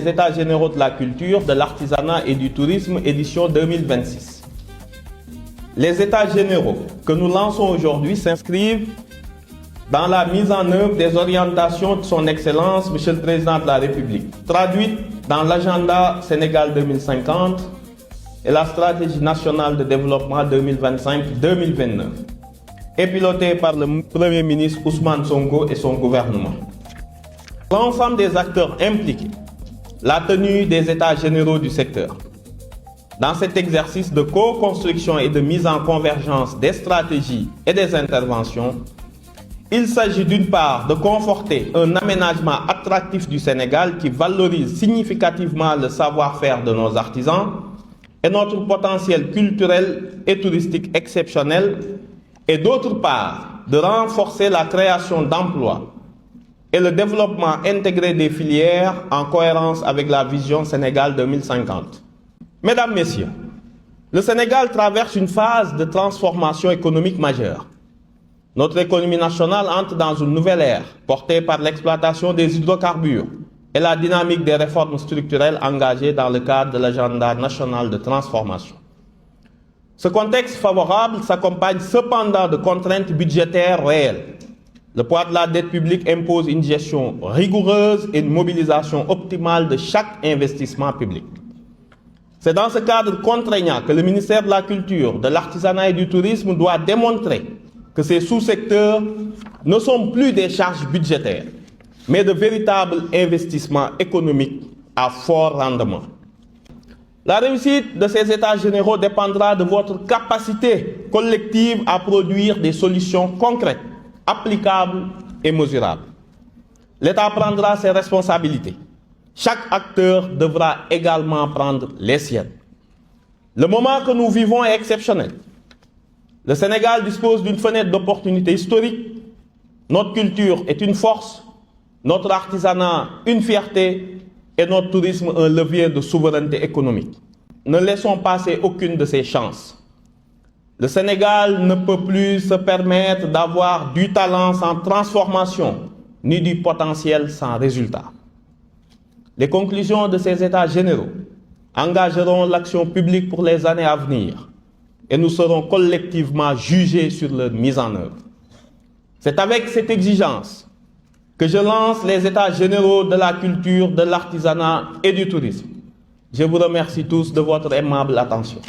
des États généraux de la culture, de l'artisanat et du tourisme, édition 2026. Les États généraux que nous lançons aujourd'hui s'inscrivent dans la mise en œuvre des orientations de son Excellence, Monsieur le Président de la République, traduites dans l'agenda Sénégal 2050 et la stratégie nationale de développement 2025-2029, et pilotée par le Premier ministre Ousmane Sonko et son gouvernement. L'ensemble des acteurs impliqués, la tenue des États généraux du secteur. Dans cet exercice de co-construction et de mise en convergence des stratégies et des interventions, il s'agit d'une part de conforter un aménagement attractif du Sénégal qui valorise significativement le savoir-faire de nos artisans et notre potentiel culturel et touristique exceptionnel, et d'autre part de renforcer la création d'emplois et le développement intégré des filières en cohérence avec la vision Sénégal 2050. Mesdames, Messieurs, le Sénégal traverse une phase de transformation économique majeure. Notre économie nationale entre dans une nouvelle ère portée par l'exploitation des hydrocarbures et la dynamique des réformes structurelles engagées dans le cadre de l'agenda national de transformation. Ce contexte favorable s'accompagne cependant de contraintes budgétaires réelles. Le poids de la dette publique impose une gestion rigoureuse et une mobilisation optimale de chaque investissement public. C'est dans ce cadre contraignant que le ministère de la Culture, de l'Artisanat et du Tourisme doit démontrer que ces sous-secteurs ne sont plus des charges budgétaires, mais de véritables investissements économiques à fort rendement. La réussite de ces États généraux dépendra de votre capacité collective à produire des solutions concrètes, applicables et mesurables. L'État prendra ses responsabilités. Chaque acteur devra également prendre les siennes. Le moment que nous vivons est exceptionnel. Le Sénégal dispose d'une fenêtre d'opportunité historique. Notre culture est une force, notre artisanat une fierté et notre tourisme un levier de souveraineté économique. Ne laissons passer aucune de ces chances. Le Sénégal ne peut plus se permettre d'avoir du talent sans transformation, ni du potentiel sans résultat. Les conclusions de ces États généraux engageront l'action publique pour les années à venir et nous serons collectivement jugés sur leur mise en œuvre. C'est avec cette exigence que je lance les États généraux de la culture, de l'artisanat et du tourisme. Je vous remercie tous de votre aimable attention.